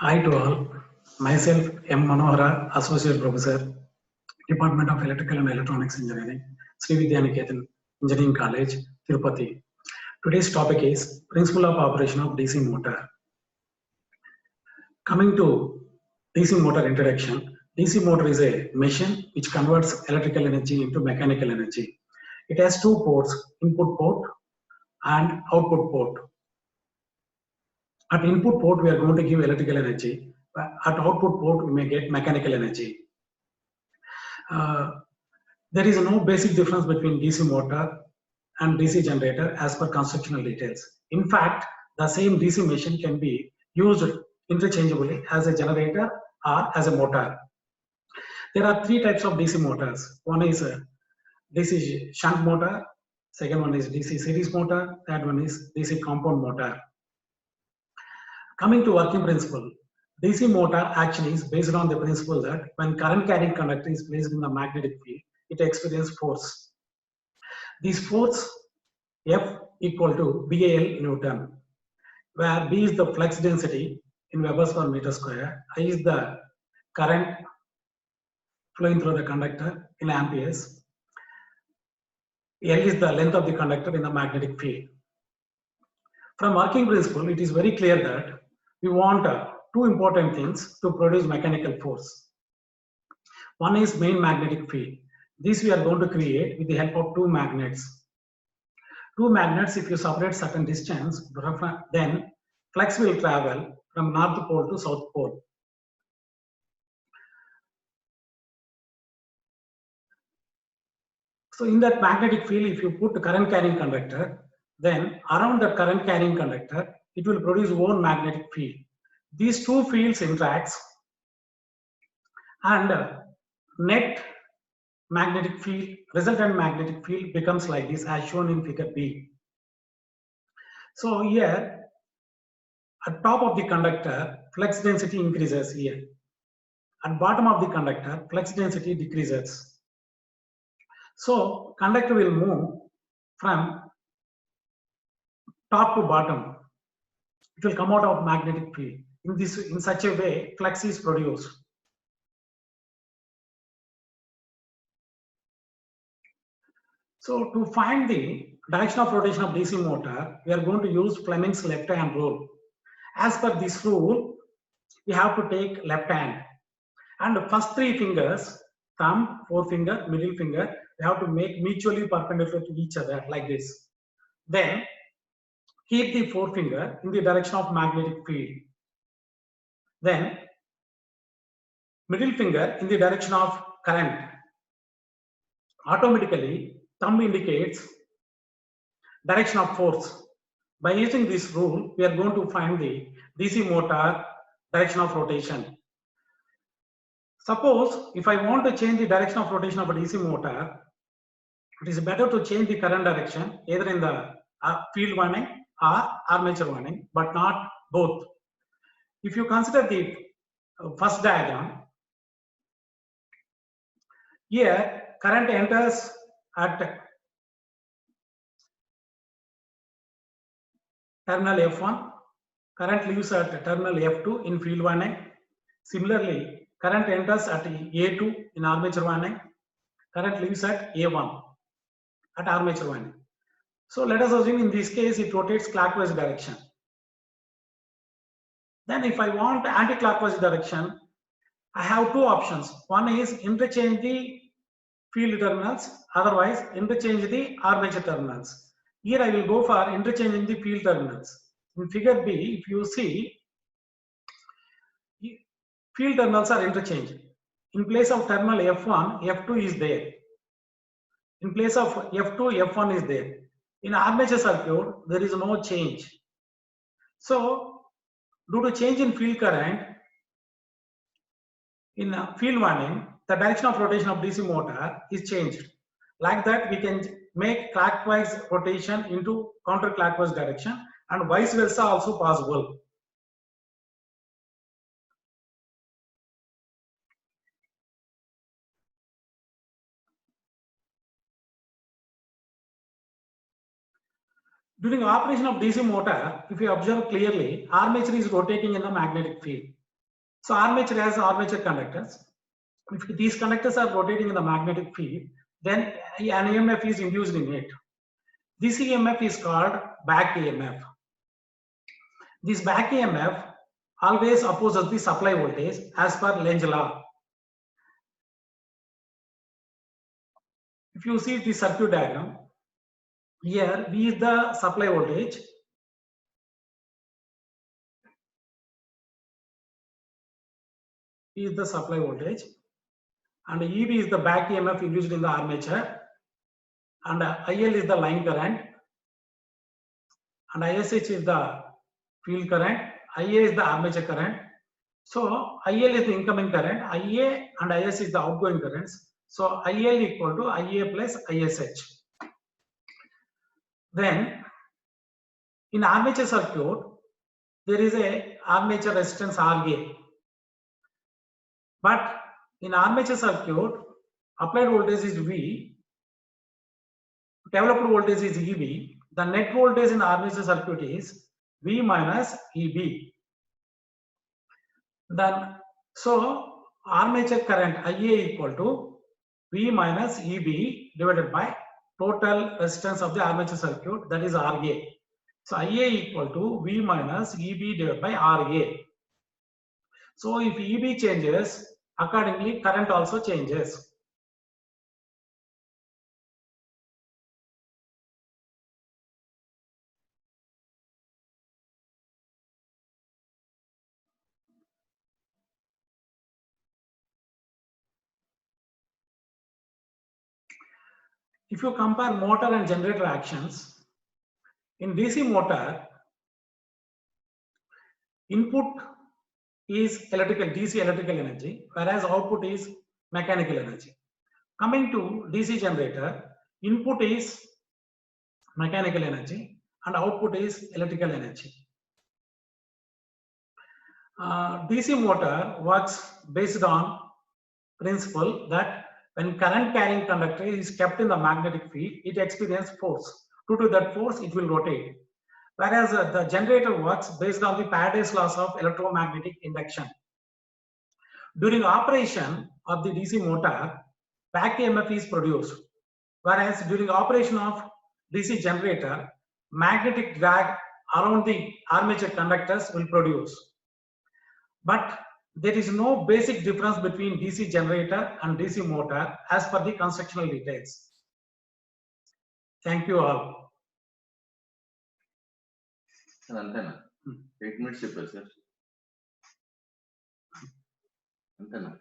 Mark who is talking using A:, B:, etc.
A: Hi to all. Myself, M. Manohara, Associate Professor, Department of Electrical and Electronics Engineering, Sri Vidyaniketan Engineering College, Tirupati. Today's topic is Principle of Operation of DC Motor. Coming to DC motor introduction, DC motor is a machine which converts electrical energy into mechanical energy. It has two ports, input port and output port. At input port, we are going to give electrical energy. At output port, we may get mechanical energy. There is no basic difference between DC motor and DC generator as per constructional details. In fact, the same DC machine can be used interchangeably as a generator or as a motor. There are three types of DC motors. One is DC shunt motor, second one is DC series motor, third one is DC compound motor. Coming to working principle, DC motor actually is based on the principle that when current carrying conductor is placed in the magnetic field, it experiences force. This force F equal to BAL Newton, where B is the flux density in Webers per meter square, I is the current flowing through the conductor in amperes, L is the length of the conductor in the magnetic field. From working principle, it is very clear that we want two important things to produce mechanical force. One is main magnetic field. This we are going to create with the help of two magnets. Two magnets, if you separate certain distance, then flux will travel from north pole to south pole. So in that magnetic field, if you put current carrying conductor, then around the current carrying conductor, it will produce one magnetic field. These two fields interact and net magnetic field, resultant magnetic field becomes like this as shown in figure B. So here at top of the conductor, flux density increases here. At bottom of the conductor, flux density decreases. So conductor will move from top to bottom. It will come out of magnetic field. In such a way, flux is produced. So to find the direction of rotation of DC motor, we are going to use Fleming's left hand rule. As per this rule, we have to take left hand. And the first three fingers, thumb, forefinger, middle finger, we have to make mutually perpendicular to each other like this. Then keep the forefinger in the direction of magnetic field. Then middle finger in the direction of current. Automatically, thumb indicates direction of force. By using this rule, we are going to find the DC motor direction of rotation. Suppose if I want to change the direction of rotation of a DC motor, it is better to change the current direction either in the field winding or armature winding, but not both. If you consider the first diagram, here current enters at terminal F1, current leaves at terminal F2 in field winding. Similarly, current enters at A2 in armature winding, current leaves at A1 at armature winding. So let us assume in this case it rotates clockwise direction. Then if I want anti-clockwise direction, I have two options. One is interchange the field terminals, otherwise interchange the armature terminals. Here I will go for interchanging the field terminals. In figure B, if you see, field terminals are interchanged. In place of terminal F1, F2 is there. In place of F2, F1 is there. In armature circuit, there is no change. So, due to change in field current, in field winding, the direction of rotation of DC motor is changed. Like that, we can make clockwise rotation into counterclockwise direction and vice versa also possible. During operation of DC motor, if you observe clearly, armature is rotating in the magnetic field. So armature has armature conductors. If these conductors are rotating in the magnetic field, then an EMF is induced in it. This EMF is called back EMF. This back EMF always opposes the supply voltage as per Lenz law. If you see the circuit diagram, here V is the supply voltage. V is the supply voltage, and EB is the back EMF induced in the armature, and IL is the line current, and ISH is the field current, IA is the armature current. So IL is the incoming current, IA and IS is the outgoing currents. So IL equal to IA plus ISH. Then in armature circuit, there is a armature resistance RA. But in armature circuit, applied voltage is V, developed voltage is EB. The net voltage in armature circuit is V minus EB. Then, so armature current IA equal to V minus EB divided by total resistance of the armature circuit, that is RA. So IA equal to V minus EB divided by RA. So if EB changes, accordingly current also changes. If you compare motor and generator actions, in DC motor, input is electrical, DC electrical energy, whereas output is mechanical energy. Coming to DC generator, input is mechanical energy and output is electrical energy. DC motor works based on principle that when current carrying conductor is kept in the magnetic field, it experiences force. Due to that force, it will rotate. Whereas the generator works based on the Faraday's laws of electromagnetic induction. During operation of the DC motor, back EMF is produced. Whereas during operation of DC generator, magnetic drag around the armature conductors will produce. But there is no basic difference between DC generator and DC motor as per the constructional details. Thank you all.
B: Antena. 8 minutes, sir. Antena.